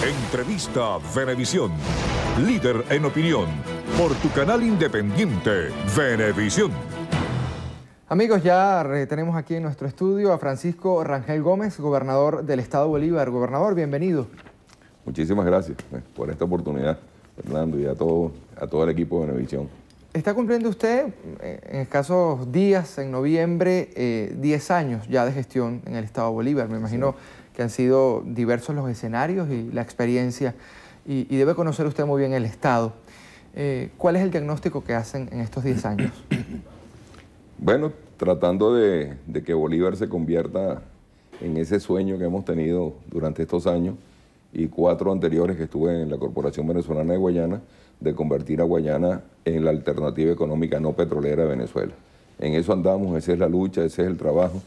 Entrevista Venevisión, líder en opinión, por tu canal independiente, Venevisión. Amigos, ya tenemos aquí en nuestro estudio a Francisco Rangel Gómez, gobernador del Estado Bolívar. Gobernador, bienvenido. Muchísimas gracias por esta oportunidad, Fernando, y a todo el equipo de Venevisión. Está cumpliendo usted en escasos días, en noviembre, 10 años ya de gestión en el Estado Bolívar. Me imagino que han sido diversos los escenarios y la experiencia, y debe conocer usted muy bien el Estado. ¿Cuál es el diagnóstico que hacen en estos 10 años? Bueno, tratando de que Bolívar se convierta en ese sueño que hemos tenido durante estos años y 4 anteriores que estuve en la Corporación Venezolana de Guayana, de convertir a Guayana en la alternativa económica no petrolera de Venezuela. En eso andamos, esa es la lucha, ese es el trabajo.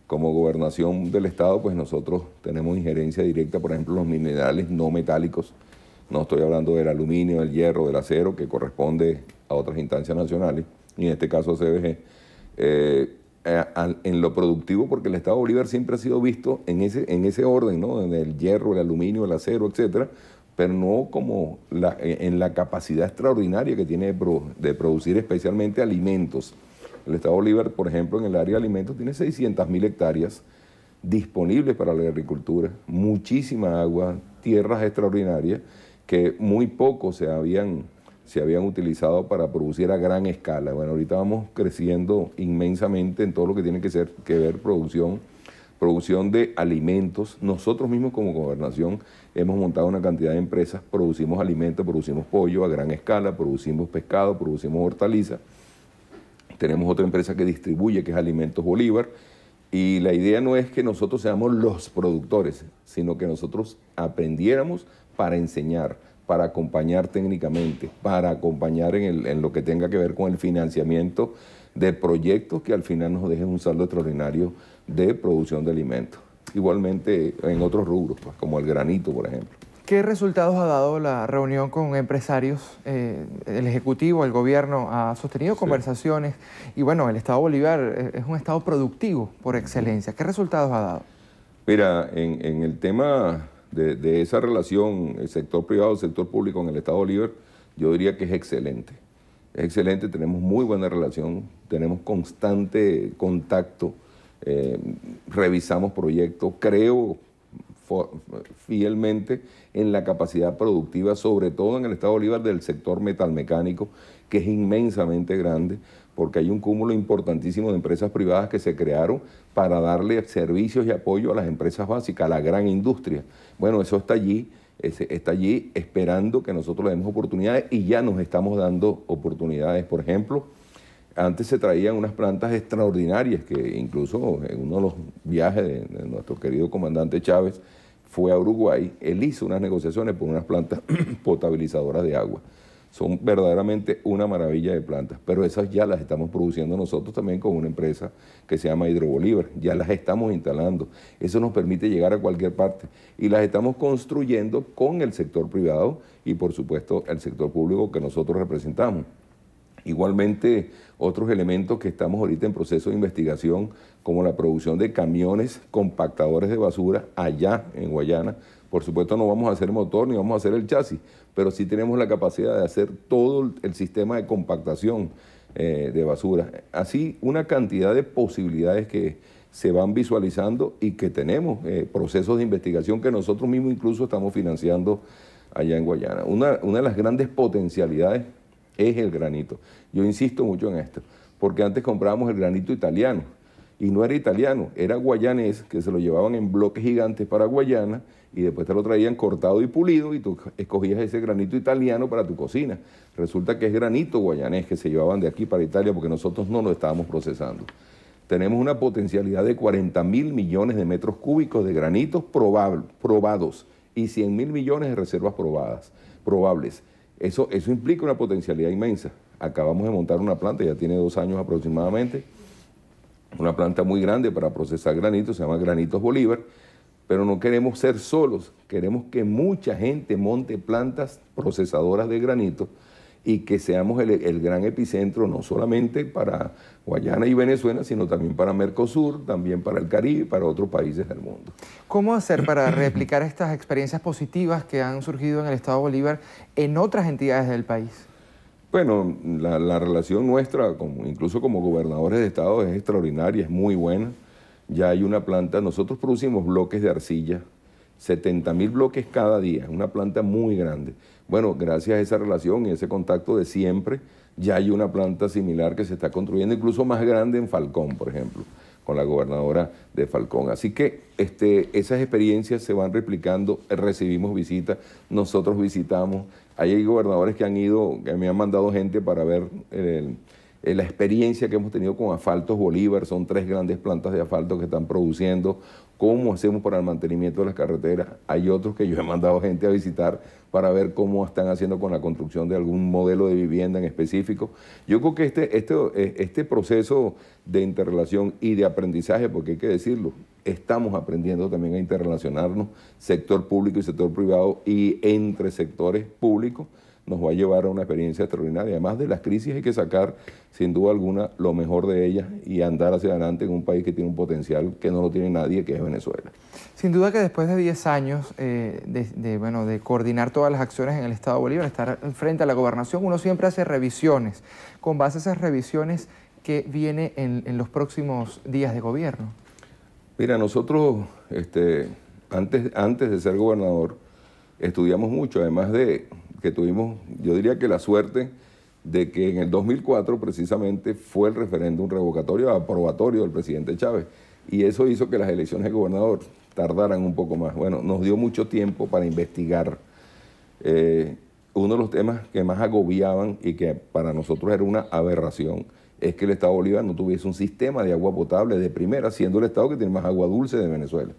Como gobernación del Estado, pues nosotros tenemos injerencia directa, por ejemplo, en los minerales no metálicos. No estoy hablando del aluminio, del hierro, del acero, que corresponde a otras instancias nacionales, y en este caso a CBG. En lo productivo, porque el Estado Bolívar siempre ha sido visto en ese orden, ¿no? En el hierro, el aluminio, el acero, etcétera, pero no como en la capacidad extraordinaria que tiene de producir especialmente alimentos. El Estado Bolívar, por ejemplo, en el área de alimentos tiene 600.000 hectáreas disponibles para la agricultura, muchísima agua, tierras extraordinarias que muy poco se habían utilizado para producir a gran escala. Bueno, ahorita vamos creciendo inmensamente en todo lo que tiene que ver producción de alimentos. Nosotros mismos como gobernación hemos montado una cantidad de empresas, producimos alimentos, producimos pollo a gran escala, producimos pescado, producimos hortalizas. Tenemos otra empresa que distribuye, que es Alimentos Bolívar, y la idea no es que nosotros seamos los productores, sino que nosotros aprendiéramos para enseñar, para acompañar técnicamente, para acompañar en lo que tenga que ver con el financiamiento de proyectos que al final nos dejen un saldo extraordinario de producción de alimentos. Igualmente en otros rubros, pues, como el granito, por ejemplo. ¿Qué resultados ha dado la reunión con empresarios? El Ejecutivo, el Gobierno ha sostenido conversaciones y bueno, el Estado Bolívar es un Estado productivo por excelencia. ¿Qué resultados ha dado? Mira, en el tema de esa relación, el sector privado, el sector público en el Estado Bolívar, yo diría que es excelente. Es excelente, tenemos muy buena relación, tenemos constante contacto, revisamos proyectos, creo fielmente en la capacidad productiva, sobre todo en el Estado Bolívar, del sector metalmecánico, que es inmensamente grande, porque hay un cúmulo importantísimo de empresas privadas que se crearon para darle servicios y apoyo a las empresas básicas, a la gran industria. Bueno, eso está allí esperando que nosotros le demos oportunidades, y ya nos estamos dando oportunidades. Por ejemplo, antes se traían unas plantas extraordinarias que incluso en uno de los viajes de nuestro querido comandante Chávez fue a Uruguay. Él hizo unas negociaciones por unas plantas potabilizadoras de agua. Son verdaderamente una maravilla de plantas, pero esas ya las estamos produciendo nosotros también con una empresa que se llama Hidrobolívar. Ya las estamos instalando. Eso nos permite llegar a cualquier parte y las estamos construyendo con el sector privado y, por supuesto, el sector público que nosotros representamos. Igualmente, otros elementos que estamos ahorita en proceso de investigación, como la producción de camiones compactadores de basura allá en Guayana. Por supuesto no vamos a hacer motor ni vamos a hacer el chasis, pero sí tenemos la capacidad de hacer todo el sistema de compactación de basura. Así, una cantidad de posibilidades que se van visualizando y que tenemos procesos de investigación que nosotros mismos incluso estamos financiando allá en Guayana. Una de las grandes potencialidades es el granito. Yo insisto mucho en esto, porque antes comprábamos el granito italiano, y no era italiano, era guayanés, que se lo llevaban en bloques gigantes para Guayana, y después te lo traían cortado y pulido, y tú escogías ese granito italiano para tu cocina. Resulta que es granito guayanés que se llevaban de aquí para Italia, porque nosotros no lo estábamos procesando. Tenemos una potencialidad de 40.000 millones de metros cúbicos de granitos probados, y 100.000 millones de reservas probables. Eso implica una potencialidad inmensa. Acabamos de montar una planta, ya tiene 2 años aproximadamente, una planta muy grande para procesar granitos, se llama Granitos Bolívar, pero no queremos ser solos, queremos que mucha gente monte plantas procesadoras de granito y que seamos el gran epicentro no solamente para Guayana y Venezuela, sino también para Mercosur, también para el Caribe y para otros países del mundo. ¿Cómo hacer para replicar estas experiencias positivas que han surgido en el Estado Bolívar en otras entidades del país? Bueno, la relación nuestra, incluso como gobernadores de estado, es extraordinaria, es muy buena. Ya hay una planta, nosotros producimos bloques de arcilla, 70.000 bloques cada día, una planta muy grande. Bueno, gracias a esa relación y ese contacto de siempre, ya hay una planta similar que se está construyendo, incluso más grande en Falcón, por ejemplo, con la gobernadora de Falcón. Así que esas experiencias se van replicando, recibimos visitas, nosotros visitamos. Hay gobernadores que han ido, que me han mandado gente para ver la experiencia que hemos tenido con Asfaltos Bolívar. Son 3 grandes plantas de asfalto que están produciendo. ¿Cómo hacemos para el mantenimiento de las carreteras? Hay otros que yo he mandado gente a visitar para ver cómo están haciendo con la construcción de algún modelo de vivienda en específico. Yo creo que este proceso de interrelación y de aprendizaje, porque hay que decirlo, estamos aprendiendo también a interrelacionarnos, sector público y sector privado, y entre sectores públicos, nos va a llevar a una experiencia extraordinaria. Además de las crisis hay que sacar, sin duda alguna, lo mejor de ellas y andar hacia adelante en un país que tiene un potencial que no lo tiene nadie, que es Venezuela. Sin duda que después de 10 años de coordinar todas las acciones en el Estado Bolívar, estar frente a la gobernación, uno siempre hace revisiones. Con base a esas revisiones, ¿qué viene en los próximos días de gobierno? Mira, nosotros, antes de ser gobernador, estudiamos mucho, además de que tuvimos, yo diría que la suerte de que en el 2004 precisamente fue el referéndum revocatorio aprobatorio del presidente Chávez, y eso hizo que las elecciones de gobernador tardaran un poco más. Bueno, nos dio mucho tiempo para investigar. Uno de los temas que más agobiaban y que para nosotros era una aberración es que el Estado Bolívar no tuviese un sistema de agua potable de primera, siendo el Estado que tiene más agua dulce de Venezuela.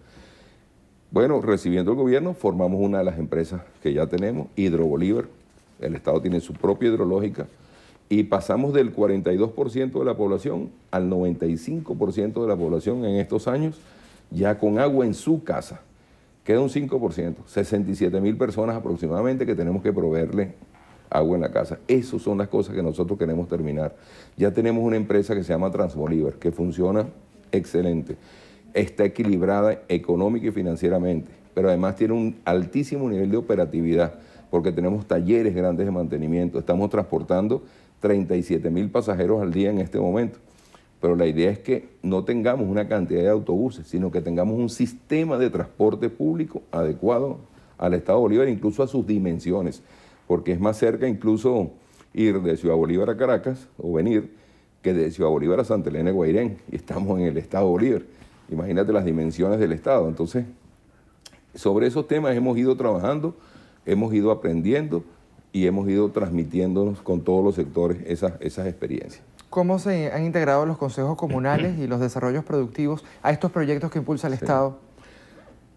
Bueno, recibiendo el gobierno, formamos una de las empresas que ya tenemos, Hidrobolívar. El Estado tiene su propia hidrológica y pasamos del 42% de la población al 95% de la población en estos años ya con agua en su casa. Queda un 5%, 67.000 personas aproximadamente que tenemos que proveerle agua en la casa. Esas son las cosas que nosotros queremos terminar. Ya tenemos una empresa que se llama Transbolívar, que funciona excelente. Está equilibrada económica y financieramente, pero además tiene un altísimo nivel de operatividad, porque tenemos talleres grandes de mantenimiento. Estamos transportando 37.000 pasajeros al día en este momento. Pero la idea es que no tengamos una cantidad de autobuses, sino que tengamos un sistema de transporte público adecuado al Estado Bolívar, incluso a sus dimensiones, porque es más cerca incluso ir de Ciudad Bolívar a Caracas o venir que de Ciudad Bolívar a Santa Elena de Guairén, y estamos en el Estado Bolívar. Imagínate las dimensiones del Estado. Entonces, sobre esos temas hemos ido trabajando, hemos ido aprendiendo y hemos ido transmitiéndonos con todos los sectores esas experiencias. ¿Cómo se han integrado los consejos comunales y los desarrollos productivos a estos proyectos que impulsa el Estado?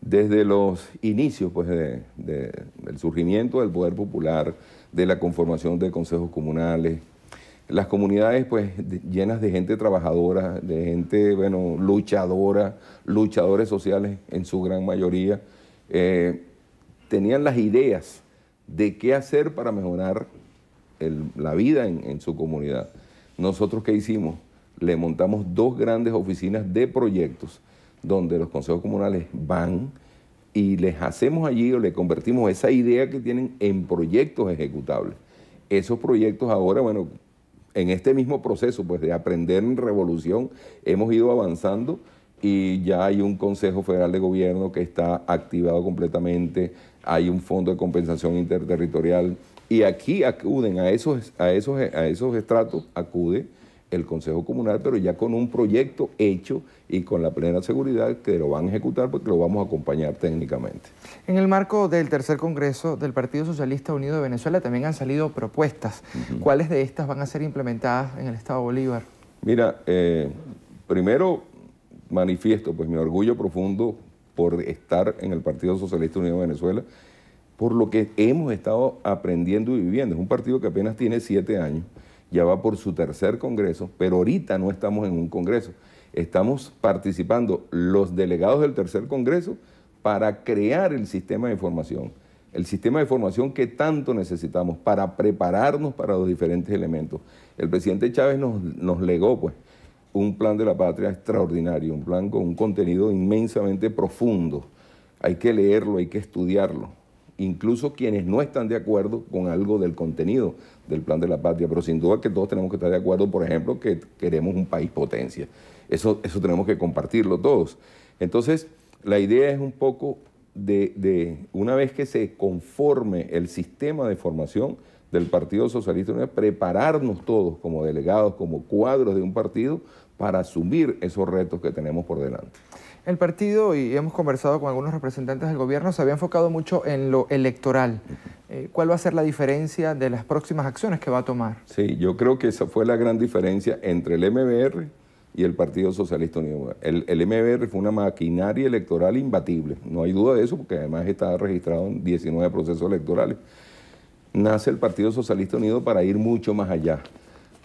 Desde los inicios del surgimiento del poder popular, de la conformación de consejos comunales, las comunidades pues llenas de gente trabajadora, de gente luchadora, luchadores sociales en su gran mayoría, tenían las ideas de qué hacer para mejorar la vida en su comunidad. Nosotros, ¿qué hicimos? Le montamos 2 grandes oficinas de proyectos donde los consejos comunales van y les hacemos allí o le convertimos esa idea que tienen en proyectos ejecutables. Esos proyectos ahora, en este mismo proceso pues, de aprender en revolución, hemos ido avanzando y ya hay un Consejo Federal de Gobierno que está activado completamente, hay un fondo de compensación interterritorial y aquí acuden a esos estratos, acude el Consejo Comunal, pero ya con un proyecto hecho y con la plena seguridad que lo van a ejecutar porque lo vamos a acompañar técnicamente. En el marco del tercer Congreso del Partido Socialista Unido de Venezuela también han salido propuestas. ¿Cuáles de estas van a ser implementadas en el Estado Bolívar? Mira, primero manifiesto pues mi orgullo profundo por estar en el Partido Socialista Unido de Venezuela, por lo que hemos estado aprendiendo y viviendo. Es un partido que apenas tiene 7 años, ya va por su tercer congreso, pero ahorita no estamos en un congreso. Estamos participando los delegados del tercer congreso para crear el sistema de información. el sistema de formación que tanto necesitamos para prepararnos para los diferentes elementos. El presidente Chávez nos legó pues, un plan de la patria extraordinario, un plan con un contenido inmensamente profundo. Hay que leerlo, hay que estudiarlo. Incluso quienes no están de acuerdo con algo del contenido del plan de la patria, pero sin duda que todos tenemos que estar de acuerdo, por ejemplo, que queremos un país potencia. Eso tenemos que compartirlo todos. Entonces, la idea es un poco de una vez que se conforme el sistema de formación del Partido Socialista Unido, prepararnos todos como delegados, como cuadros de un partido, para asumir esos retos que tenemos por delante. El partido, y hemos conversado con algunos representantes del gobierno, se había enfocado mucho en lo electoral. ¿Cuál va a ser la diferencia de las próximas acciones que va a tomar? Sí, yo creo que esa fue la gran diferencia entre el MBR y el Partido Socialista Unido. El MBR fue una maquinaria electoral imbatible, no hay duda de eso, porque además está registrado en 19 procesos electorales. Nace el Partido Socialista Unido para ir mucho más allá,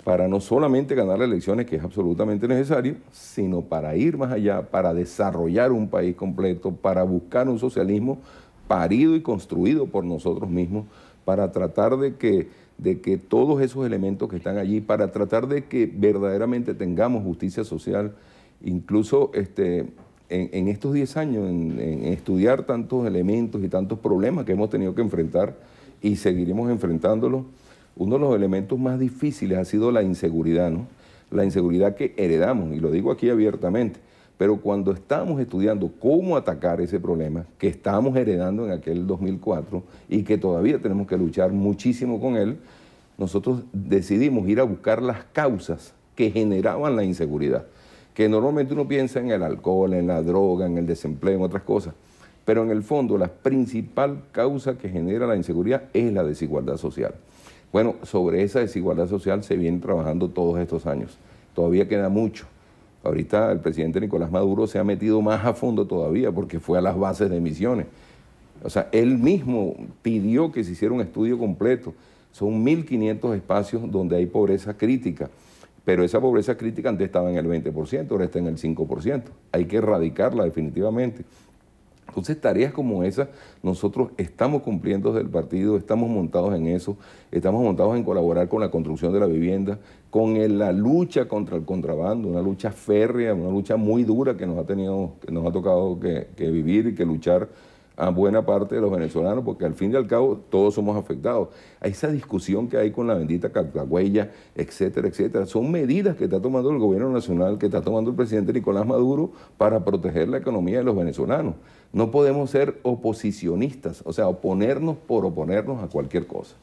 para no solamente ganar las elecciones, que es absolutamente necesario, sino para ir más allá, para desarrollar un país completo, para buscar un socialismo parido y construido por nosotros mismos, para tratar de que todos esos elementos que están allí, para tratar de que verdaderamente tengamos justicia social, incluso en estos 10 años, en estudiar tantos elementos y tantos problemas que hemos tenido que enfrentar y seguiremos enfrentándolos. Uno de los elementos más difíciles ha sido la inseguridad, ¿no? La inseguridad que heredamos, y lo digo aquí abiertamente, pero cuando estamos estudiando cómo atacar ese problema que estábamos heredando en aquel 2004 y que todavía tenemos que luchar muchísimo con él, nosotros decidimos ir a buscar las causas que generaban la inseguridad, que normalmente uno piensa en el alcohol, en la droga, en el desempleo, en otras cosas, pero en el fondo la principal causa que genera la inseguridad es la desigualdad social. Bueno, sobre esa desigualdad social se viene trabajando todos estos años. Todavía queda mucho. Ahorita el presidente Nicolás Maduro se ha metido más a fondo todavía porque fue a las bases de emisiones. O sea, él mismo pidió que se hiciera un estudio completo. Son 1.500 espacios donde hay pobreza crítica, pero esa pobreza crítica antes estaba en el 20%, ahora está en el 5%. Hay que erradicarla definitivamente. Entonces, tareas como esas, nosotros estamos cumpliendo desde el partido, estamos montados en eso, estamos montados en colaborar con la construcción de la vivienda, con la lucha contra el contrabando, una lucha férrea, una lucha muy dura que nos ha tocado que vivir y que luchar a buena parte de los venezolanos, porque al fin y al cabo todos somos afectados. A esa discusión que hay con la bendita Cartagüeya, etcétera, etcétera, son medidas que está tomando el gobierno nacional, que está tomando el presidente Nicolás Maduro para proteger la economía de los venezolanos. No podemos ser oposicionistas, o sea, oponernos por oponernos a cualquier cosa.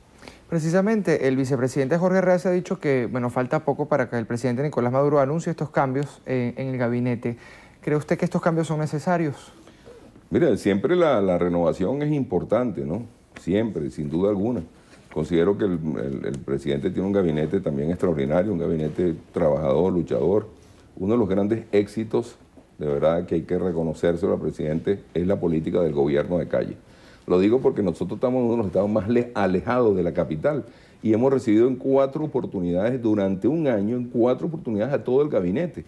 Precisamente, el vicepresidente Jorge Arreaza ha dicho que, bueno, falta poco para que el presidente Nicolás Maduro anuncie estos cambios en el gabinete. ¿Cree usted que estos cambios son necesarios? Mira, siempre la renovación es importante, ¿no? Siempre, sin duda alguna. Considero que el presidente tiene un gabinete también extraordinario, un gabinete trabajador, luchador. Uno de los grandes éxitos, de verdad, que hay que reconocérselo al presidente, es la política del gobierno de calle. Lo digo porque nosotros estamos en uno de los estados más alejados de la capital y hemos recibido en 4 oportunidades durante un año, en 4 oportunidades a todo el gabinete.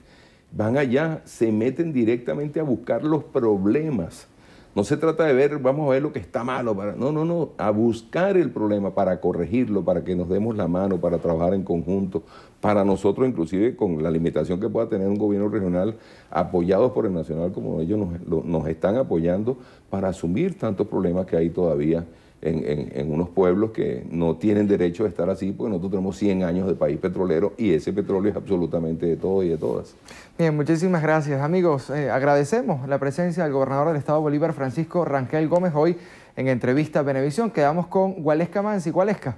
Van allá, se meten directamente a buscar los problemas. No se trata de ver, vamos a ver lo que está malo. No, a buscar el problema para corregirlo, para que nos demos la mano, para trabajar en conjunto, para nosotros inclusive con la limitación que pueda tener un gobierno regional, apoyados por el nacional como ellos nos están apoyando, para asumir tantos problemas que hay todavía en unos pueblos que no tienen derecho a estar así, porque nosotros tenemos 100 años de país petrolero y ese petróleo es absolutamente de todos y de todas. Bien, muchísimas gracias, amigos. Agradecemos la presencia del gobernador del estado Bolívar, Francisco Rangel Gómez, hoy en Entrevista Venevisión. Quedamos con Gualesca Mansi. Gualesca.